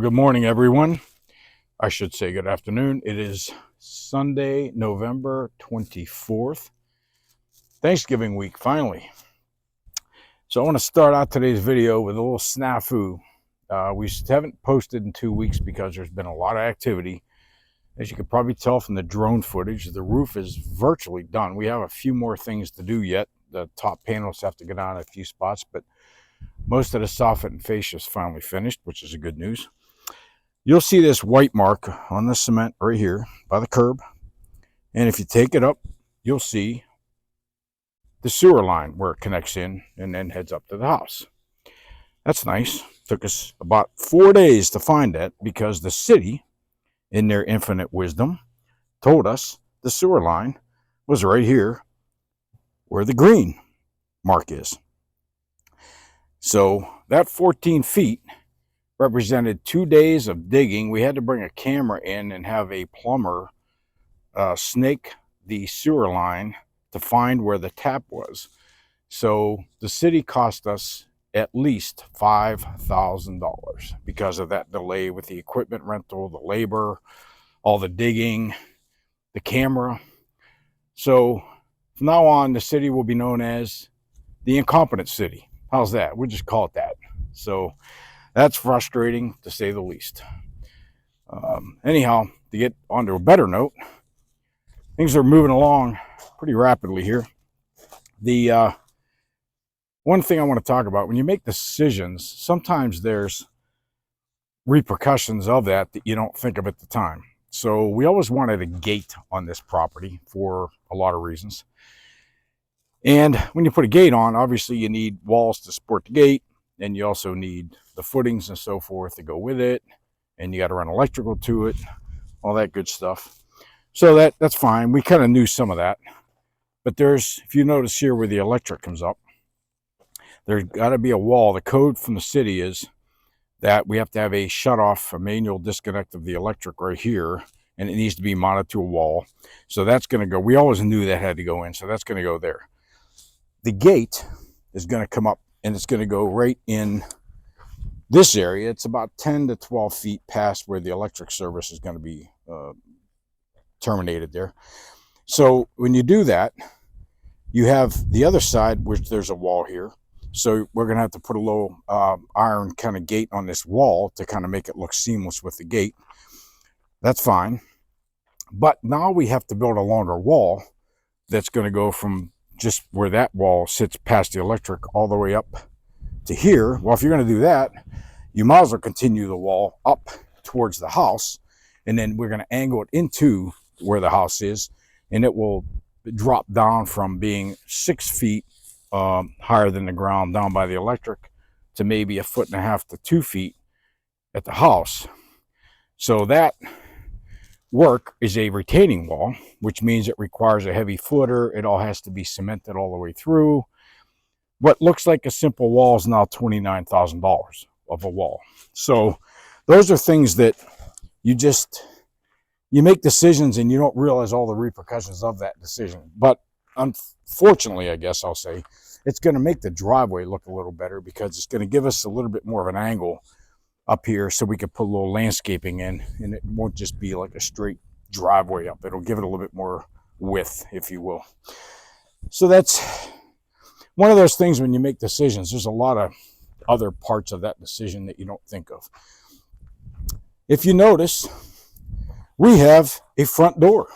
good morning, everyone. I should say good afternoon. It is Sunday, November 24th, Thanksgiving week, finally. So I want to start out today's video with a little snafu. We haven't posted in 2 weeks because there's been a lot of activity. As you can probably tell from the drone footage, the roof is virtually done. We have a few more things to do yet. The top panels have to go down in a few spots, but most of the soffit and fascia is finally finished, which is a good news. You'll see this white mark on the cement right here by the curb. And if you take it up, you'll see the sewer line where it connects in and then heads up to the house. That's nice. Took us about 4 days to find that because the city, in their infinite wisdom, told us the sewer line was right here where the green mark is. So that 14 feet represented 2 days of digging. We had to bring a camera in and have a plumber snake the sewer line to find where the tap was. So the city cost us at least $5,000 because of that delay with the equipment rental, the labor, all the digging, the camera. So from now on, the city will be known as the incompetent city. How's that? We'll just call it that. So that's frustrating, to say the least. Anyhow, to get onto a better note, things are moving along pretty rapidly here. The one thing I want to talk about, when you make decisions, sometimes there's repercussions of that you don't think of at the time. So we always wanted a gate on this property for a lot of reasons. And when you put a gate on, obviously you need walls to support the gate, and you also need the footings and so forth to go with it, and you got to run electrical to it, all that good stuff. So that's fine. We kind of knew some of that. But there's, if you notice here where the electric comes up, there's got to be a wall. The code from the city is that we have to have a shut-off, a manual disconnect of the electric right here, and it needs to be mounted to a wall. So that's going to go, we always knew that had to go in, so that's going to go there. The gate is going to come up, and it's going to go right in this area. It's about 10 to 12 feet past where the electric service is going to be terminated there. So when you do that, you have the other side, which there's a wall here. So we're going to have to put a little iron kind of gate on this wall to kind of make it look seamless with the gate. That's fine. But now we have to build a longer wall that's going to go from just where that wall sits past the electric all the way up to here. Well, if you're going to do that, you might as well continue the wall up towards the house, and then we're going to angle it into where the house is, and it will drop down from being 6 feet higher than the ground down by the electric to maybe 1.5 to 2 feet at the house. So that work is a retaining wall, which means it requires a heavy footer. It all has to be cemented all the way through. What looks like a simple wall is now $29,000 of a wall. So those are things that you make decisions and you don't realize all the repercussions of that decision. But unfortunately, I guess I'll say, it's going to make the driveway look a little better because it's going to give us a little bit more of an angle up here so we can put a little landscaping in, and it won't just be like a straight driveway up. It'll give it a little bit more width, if you will. So that's one of those things when you make decisions. There's a lot of other parts of that decision that you don't think of. If you notice, we have a front door.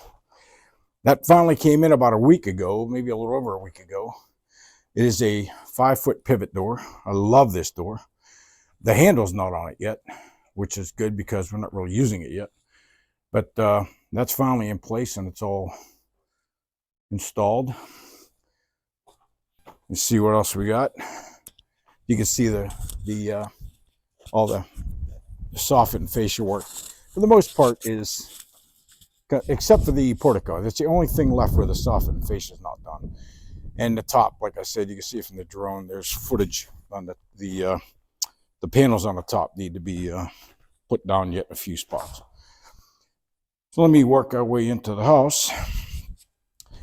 That finally came in about a week ago, maybe a little over a week ago. It is a 5-foot pivot door. I love this door. The handle's not on it yet, which is good because we're not really using it yet. But that's finally in place and it's all installed. Let's see what else we got. You can see all the soffit and fascia work. For the most part is, except for the portico, that's the only thing left where the soffit and fascia is not done. And the top, like I said, you can see from the drone, there's footage on the panels on the top need to be put down yet in a few spots. So let me work our way into the house,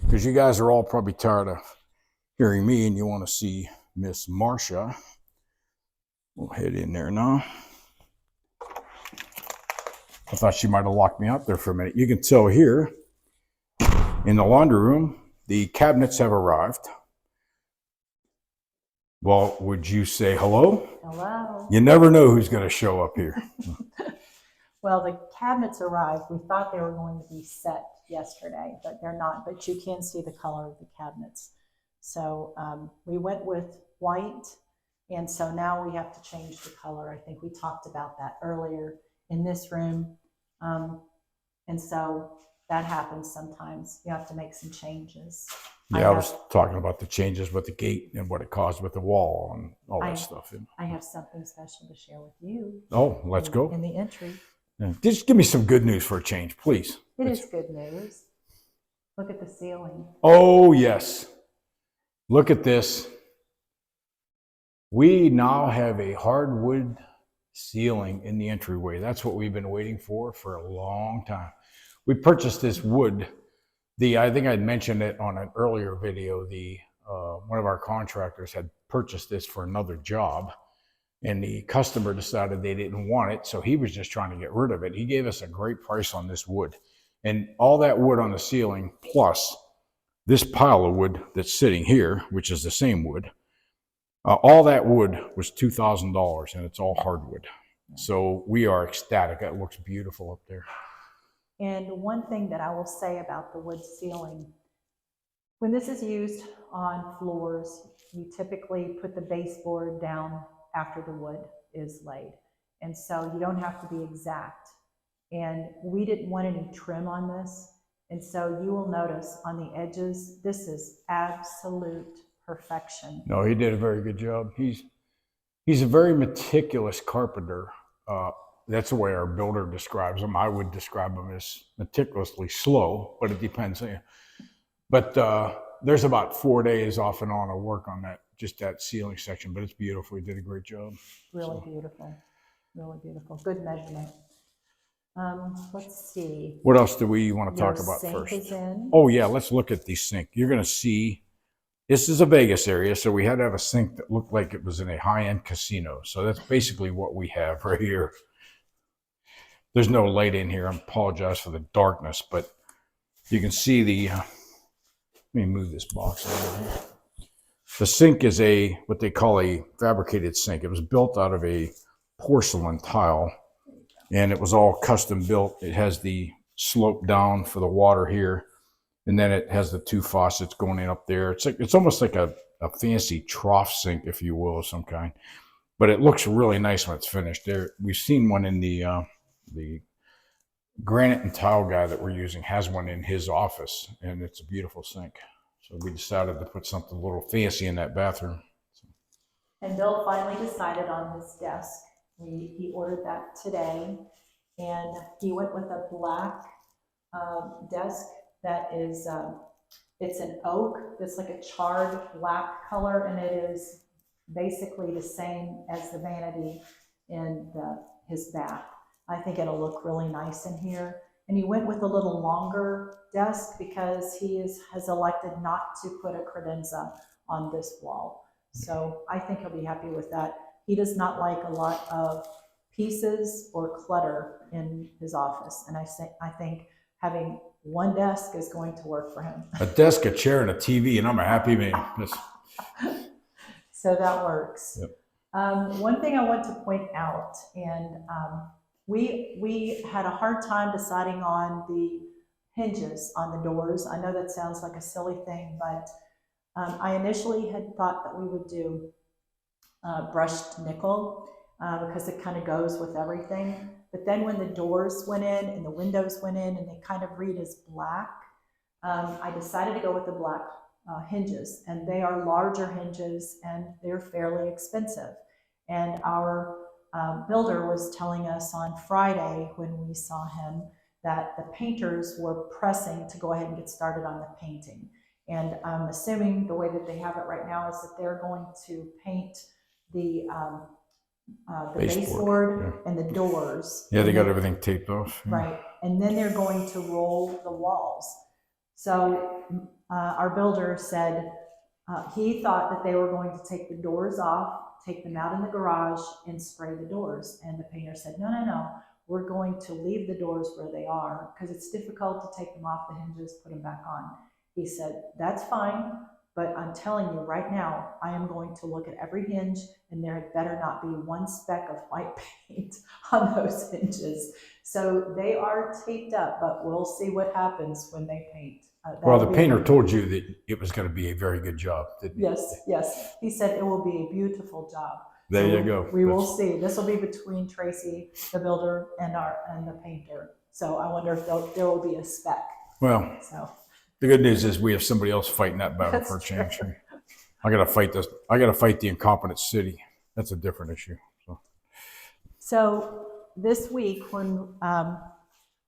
because you guys are all probably tired of hearing me and you want to see Miss Marcia. We'll head in there now. I thought she might have locked me out there for a minute. You can tell here in the laundry room, the cabinets have arrived. Well, would you say hello? Hello. You never know who's going to show up here. Well, the cabinets arrived. We thought they were going to be set yesterday, but they're not. But you can see the color of the cabinets. So we went with white, and so now we have to change the color. I think we talked about that earlier in this room. And so that happens sometimes. You have to make some changes. Yeah, I was talking about the changes with the gate and what it caused with the wall and all that stuff. I have something special to share with you. Oh, let's go. In the entry. Yeah. Just give me some good news for a change, please. It is good news. Look at the ceiling. Oh, yes. Look at this. We now have a hardwood ceiling in the entryway. That's what we've been waiting for a long time. We purchased this wood. I think I'd mentioned it on an earlier video. One of our contractors had purchased this for another job, and the customer decided they didn't want it, so he was just trying to get rid of it. He gave us a great price on this wood, and all that wood on the ceiling plus this pile of wood that's sitting here, which is the same wood, all that wood was $2,000, and it's all hardwood. So we are ecstatic. That looks beautiful up there. And one thing that I will say about the wood ceiling, when this is used on floors, you typically put the baseboard down after the wood is laid. And so you don't have to be exact. And we didn't want any trim on this. And so you will notice on the edges, this is absolute perfection. No, he did a very good job. He's a very meticulous carpenter. That's the way our builder describes him. I would describe him as meticulously slow, but it depends. But there's about 4 days off and on of work on just that ceiling section, but it's beautiful. He did a great job. Really beautiful. Really beautiful. Good measurement. Let's see. What else do we want to talk about first? Is in. Oh yeah, let's look at the sink. You're going to see, this is a Vegas area, so we had to have a sink that looked like it was in a high-end casino. So that's basically what we have right here. There's no light in here. I apologize for the darkness, but you can see let me move this box over here. The sink is what they call a fabricated sink. It was built out of a porcelain tile, and it was all custom built. It has the slope down for the water here, and then it has the two faucets going in up there. It's almost like a fancy trough sink, if you will, of some kind. But it looks really nice when it's finished. There, we've seen one in the granite and tile guy that we're using has one in his office, and it's a beautiful sink. So we decided to put something a little fancy in that bathroom. And Bill finally decided on his desk. He ordered that today, and he went with a black desk that is, it's an oak. It's like a charred black color, and it is basically the same as the vanity in his bath. I think it'll look really nice in here. And he went with a little longer desk because he has elected not to put a credenza on this wall. So I think he'll be happy with that. He does not like a lot of pieces or clutter in his office. And I think having one desk is going to work for him. A desk, a chair, and a TV, and I'm a happy man. So that works. Yep. One thing I want to point out, and we had a hard time deciding on the hinges on the doors. I know that sounds like a silly thing, but I initially had thought that we would do brushed nickel because it kind of goes with everything. But then when the doors went in and the windows went in and they kind of read as black, I decided to go with the black hinges, and they are larger hinges and they're fairly expensive. And our builder was telling us on Friday when we saw him that the painters were pressing to go ahead and get started on the painting. And I'm assuming the way that they have it right now is that they're going to paint the baseboard and the doors. Yeah, they got everything taped off. Yeah. Right, and then they're going to roll the walls. So our builder said he thought that they were going to take the doors off, take them out in the garage and spray the doors. And the painter said, no, we're going to leave the doors where they are because it's difficult to take them off the hinges, put them back on. He said, that's fine, but I'm telling you right now, I am going to look at every hinge and there had better not be one speck of white paint on those hinges. So they are taped up, but we'll see what happens when they paint. Well, the painter told you that it was going to be a very good job, didn't he? Yes, yes. He said it will be a beautiful job. There So you go. We will see. This will be between Tracy, the builder, and the painter. So I wonder if there will be a spec. Well, so the good news is we have somebody else fighting that battle for a change. I got to fight this. I got to fight the incompetent city. That's a different issue. So this week, when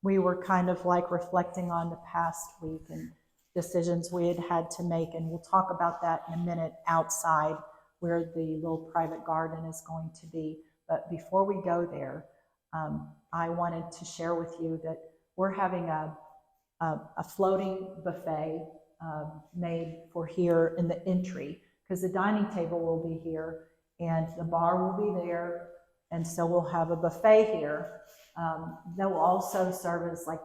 we were kind of like reflecting on the past week and decisions we had to make, and we'll talk about that in a minute outside where the little private garden is going to be. But before we go there, I wanted to share with you that we're having a floating buffet made for here in the entry, because the dining table will be here and the bar will be there, and so we'll have a buffet here that will also serve as like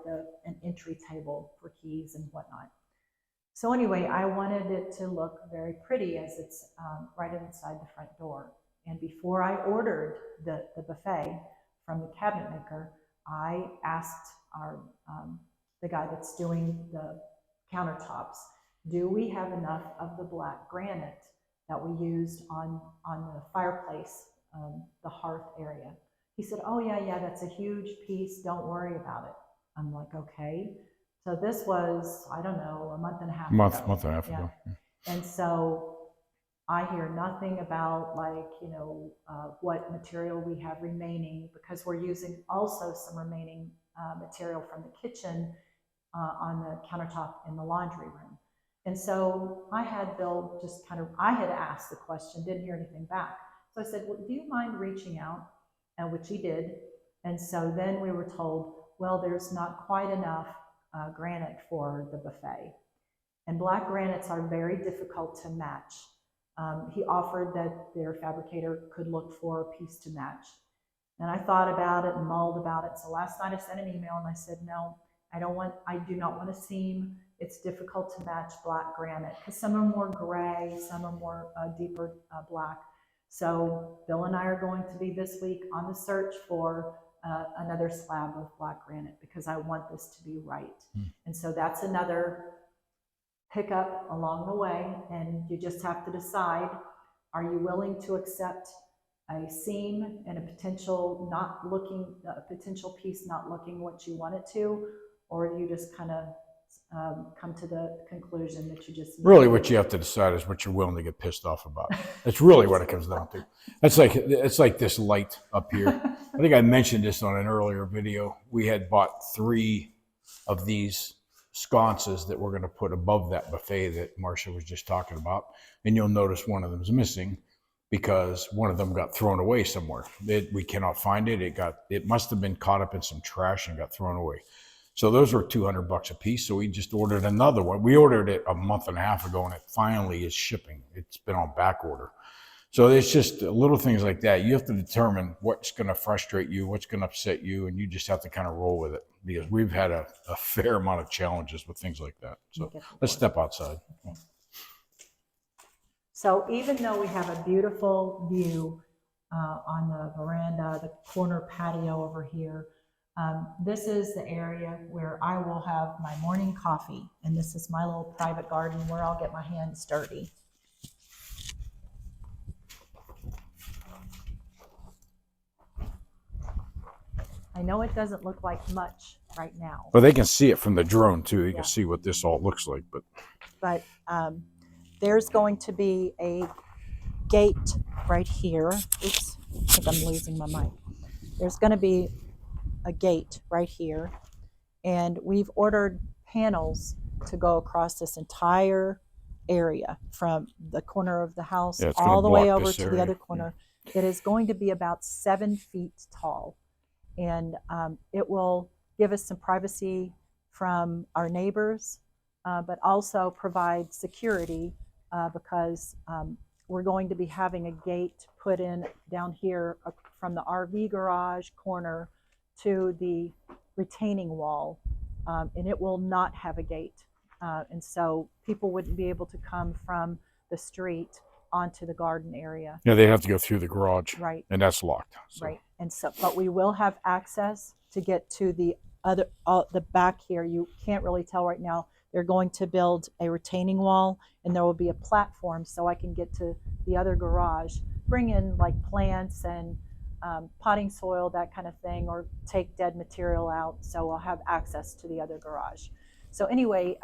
an entry table for keys and whatnot. So anyway, I wanted it to look very pretty as it's right inside the front door. And before I ordered the buffet from the cabinet maker, I asked the guy that's doing the countertops, do we have enough of the black granite that we used on the fireplace, the hearth area? He said, oh yeah, that's a huge piece, don't worry about it. I'm like, okay. So this was, I don't know, a month and a half ago. Month and a half ago. Yeah. And so I hear nothing about what material we have remaining, because we're using also some remaining material from the kitchen on the countertop in the laundry room. And so I had Bill I had asked the question, didn't hear anything back. So I said, well, do you mind reaching out? And which he did. And so then we were told, well, there's not quite enough granite for the buffet. And black granites are very difficult to match. He offered that their fabricator could look for a piece to match. And I thought about it and mulled about it. So last night I sent an email and I said, no, I do not want a seam. It's difficult to match black granite because some are more gray, some are more deeper black. So Bill and I are going to be this week on the search for another slab of black granite because I want this to be right. And so that's another pickup along the way, and you just have to decide, are you willing to accept a seam and a potential piece not looking what you want it to, or do you just kind of come to the conclusion that you just really what you have to decide is what you're willing to get pissed off about. That's really what it comes down to. It's like this light up here. I think I mentioned this on an earlier video. We had bought 3 of these sconces that we're going to put above that buffet that Marcia was just talking about, and you'll notice one of them is missing because one of them got thrown away somewhere. We cannot find it. It must have been caught up in some trash and got thrown away. So those were $200 a piece. So we just ordered another one. We ordered it a month and a half ago, and it finally is shipping. It's been on back order. So it's just little things like that. You have to determine what's going to frustrate you, what's going to upset you, and you just have to kind of roll with it, because we've had a fair amount of challenges with things like that. So let's step outside. Okay. So even though we have a beautiful view on the veranda, the corner patio over here, this is the area where I will have my morning coffee, and this is my little private garden where I'll get my hands dirty. I know it doesn't look like much right now. But they can see it from the drone too. You can see what this all looks like. But there's going to be a gate right here. Oops, I think I'm losing my mic. There's going to be a gate right here, and we've ordered panels to go across this entire area from the corner of the house all the way over to the other corner. It is going to be about 7 feet tall, and it will give us some privacy from our neighbors, but also provide security because we're going to be having a gate put in down here from the RV garage corner to the retaining wall, and it will not have a gate. And so people wouldn't be able to come from the street onto the garden area. Yeah, they have to go through the garage, Right, and that's locked. So. right. And so, but we will have access to get to the other, the back here. You can't really tell right now. They're going to build a retaining wall, and there will be a platform so I can get to the other garage, bring in like plants and potting soil, that kind of thing, or take dead material out. So I'll have access to the other garage. So anyway,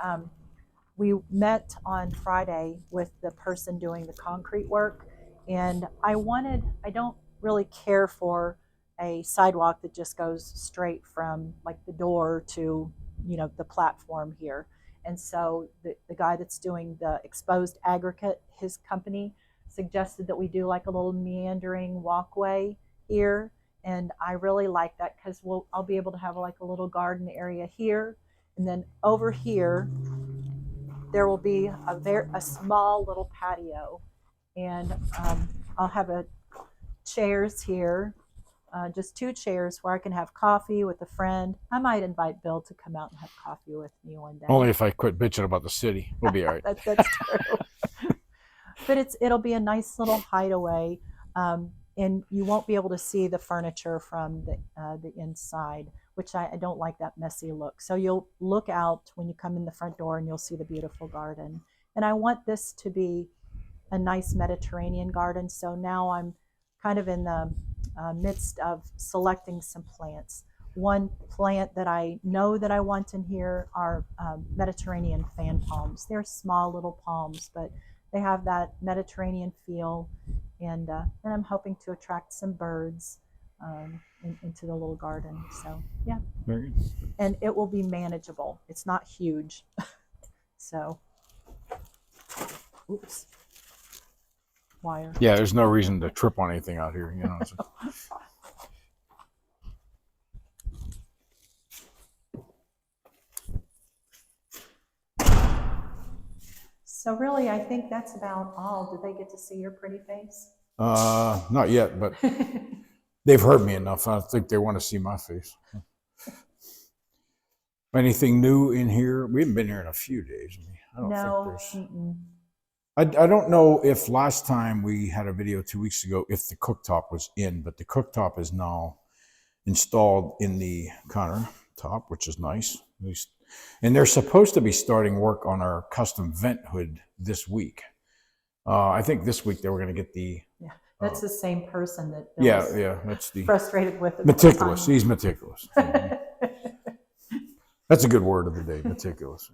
we met on Friday with the person doing the concrete work, and I don't really care for a sidewalk that just goes straight from like the door to, the platform here. And so the guy that's doing the exposed aggregate, his company suggested that we do like a little meandering walkway here. And I really like that because I'll be able to have like a little garden area here. And then over here, there will be a small little patio, and I'll have chairs here, just 2 chairs where I can have coffee with a friend. I might invite Bill to come out and have coffee with me one day. Only if I quit bitching about the city, we'll be all right. That's true. But it'll be a nice little hideaway, and you won't be able to see the furniture from the inside, which I don't like that messy look. So you'll look out when you come in the front door and you'll see the beautiful garden. And I want this to be a nice Mediterranean garden. So now I'm kind of in the midst of selecting some plants. One plant that I know that I want in here are Mediterranean fan palms. They're small little palms, but they have that Mediterranean feel. And I'm hoping to attract some birds into the little garden. So yeah. Very good. And it will be manageable. It's not huge. So, oops. Wire. Yeah, there's no reason to trip on anything out here, So. So really, I think that's about all. Did they get to see your pretty face? Not yet, but they've heard me enough. I think they want to see my face. Anything new in here? We haven't been here in a few days. I don't think there's. I don't know if last time we had a video 2 weeks ago if the cooktop was in, but the cooktop is now installed in the countertop, which is nice. At least, and they're supposed to be starting work on our custom vent hood this week. I think this week they were going to get the. Yeah, that's the same person that. Yeah, that's the. Frustrated with it. Meticulous. He's meticulous. That's a good word of the day, meticulous.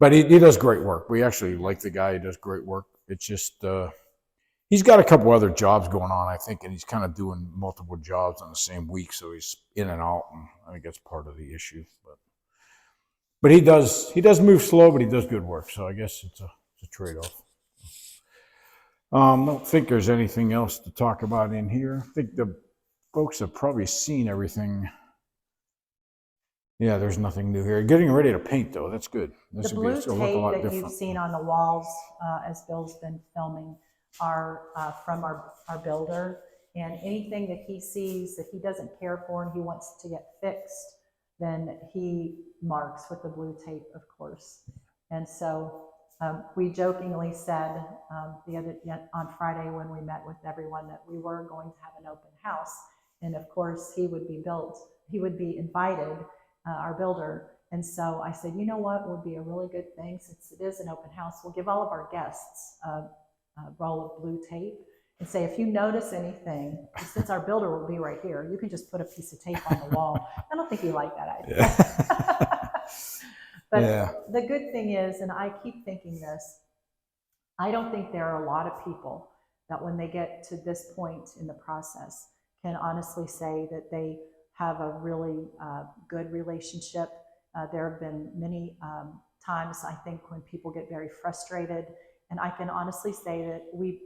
But he does great work. We actually like the guy. He does great work. It's just he's got a couple other jobs going on, I think, and he's kind of doing multiple jobs on the same week, so he's in and out, and I think that's part of the issue. But he does move slow, but he does good work. So I guess it's a trade-off. I don't think there's anything else to talk about in here. I think the folks have probably seen everything. Yeah, there's nothing new here. Getting ready to paint, though. That's good. The blue tape that you've seen on the walls, as Bill's been filming, are from our builder. And anything that he sees that he doesn't care for and he wants to get fixed, then he marks with the blue tape, of course. And so we jokingly said on Friday when we met with everyone that we were going to have an open house. And of course, he would be invited, our builder. And so I said, you know what would be a really good thing, since it is an open house, we'll give all of our guests a roll of blue tape and say, if you notice anything, since our builder will be right here, you can just put a piece of tape on the wall. I don't think you like that idea. Yeah. But the good thing is, and I keep thinking this, I don't think there are a lot of people that when they get to this point in the process can honestly say that they have a really good relationship. There have been many times, I think, when people get very frustrated. And I can honestly say that we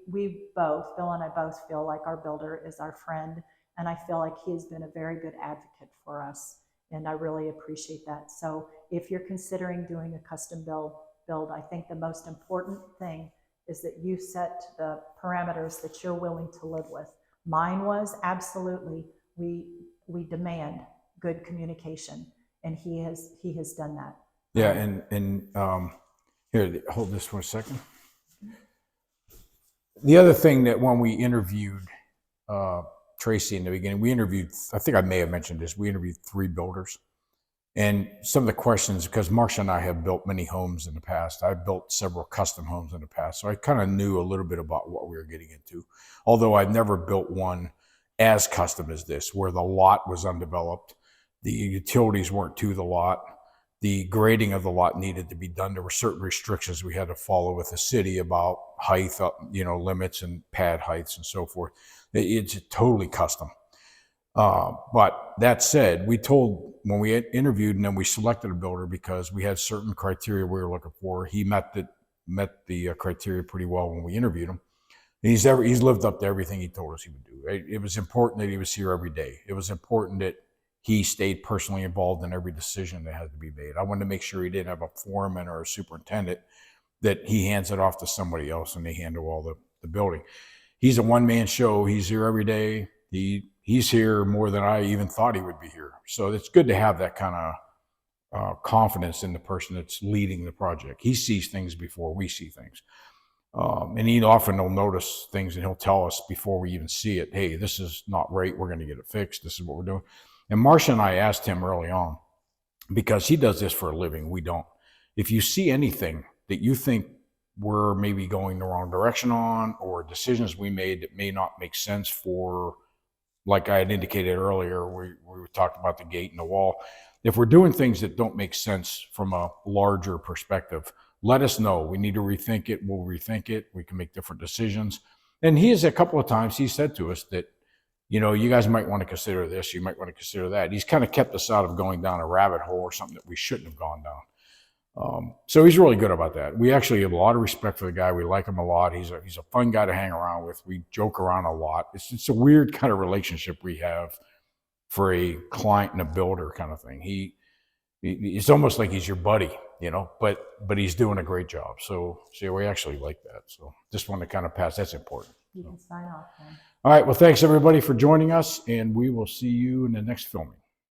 both, Bill and I both feel like our builder is our friend. And I feel like he has been a very good advocate for us. And I really appreciate that. So if you're considering doing a custom build, I think the most important thing is that you set the parameters that you're willing to live with. Mine was absolutely, we demand good communication, and he has done that. Yeah, and here, hold this for a second. The other thing that when we interviewed Tracy in the beginning, we interviewed, I think I may have mentioned this, we interviewed 3 builders. And some of the questions, because Marcia and I have built many homes in the past, I've built several custom homes in the past, so I kind of knew a little bit about what we were getting into. Although I've never built one as custom as this, where the lot was undeveloped, the utilities weren't to the lot, the grading of the lot needed to be done. There were certain restrictions we had to follow with the city about height, limits and pad heights and so forth. It's totally custom. But that said, when we interviewed and then we selected a builder because we had certain criteria we were looking for. He met the criteria pretty well when we interviewed him. He's lived up to everything he told us he would do. It was important that he was here every day. It was important that he stayed personally involved in every decision that had to be made. I wanted to make sure he didn't have a foreman or a superintendent, that he hands it off to somebody else and they handle all the building. He's a one-man show. He's here every day. He's here more than I even thought he would be here. So it's good to have that kind of confidence in the person that's leading the project. He sees things before we see things. And he often will notice things and he'll tell us before we even see it, hey, this is not right. We're going to get it fixed. This is what we're doing. And Marcia and I asked him early on, because he does this for a living, we don't. If you see anything that you think we're maybe going the wrong direction on, or decisions we made that may not make sense for, like I had indicated earlier, we talked about the gate and the wall. If we're doing things that don't make sense from a larger perspective, let us know. We need to rethink it. We'll rethink it. We can make different decisions. And a couple of times he said to us that, you guys might want to consider this. You might want to consider that. He's kind of kept us out of going down a rabbit hole or something that we shouldn't have gone down. So he's really good about that. We actually have a lot of respect for the guy. We like him a lot. He's a fun guy to hang around with. We joke around a lot. It's a weird kind of relationship we have for a client and a builder kind of thing. It's almost like he's your buddy, but he's doing a great job. So we actually like that. So just want to kind of pass. That's important. You can sign off then. All right. Well, thanks everybody for joining us, and we will see you in the next filming.